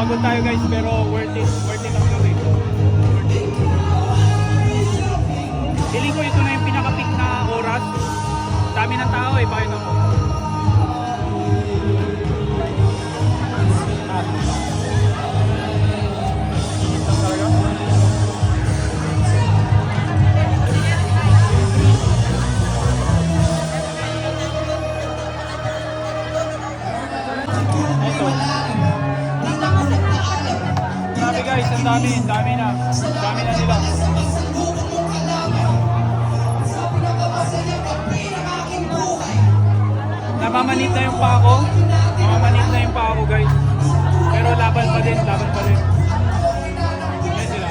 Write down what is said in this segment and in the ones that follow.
Pagod tayo guys, pero worth it. Worth it ang gawin. Worth it. Feeling ko ito na yung pinaka-peak na oras. Dami ng tao eh, bakit ako? Guys, ang dami na nila. Namamanit na yung pa ako. Guys. Pero laban pa din. Yan sila.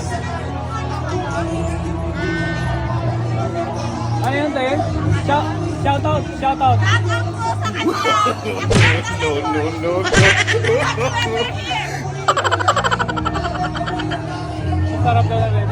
Ano yun tayo? Shout out. Shoutout po sa kanya. No. Sarap na rin.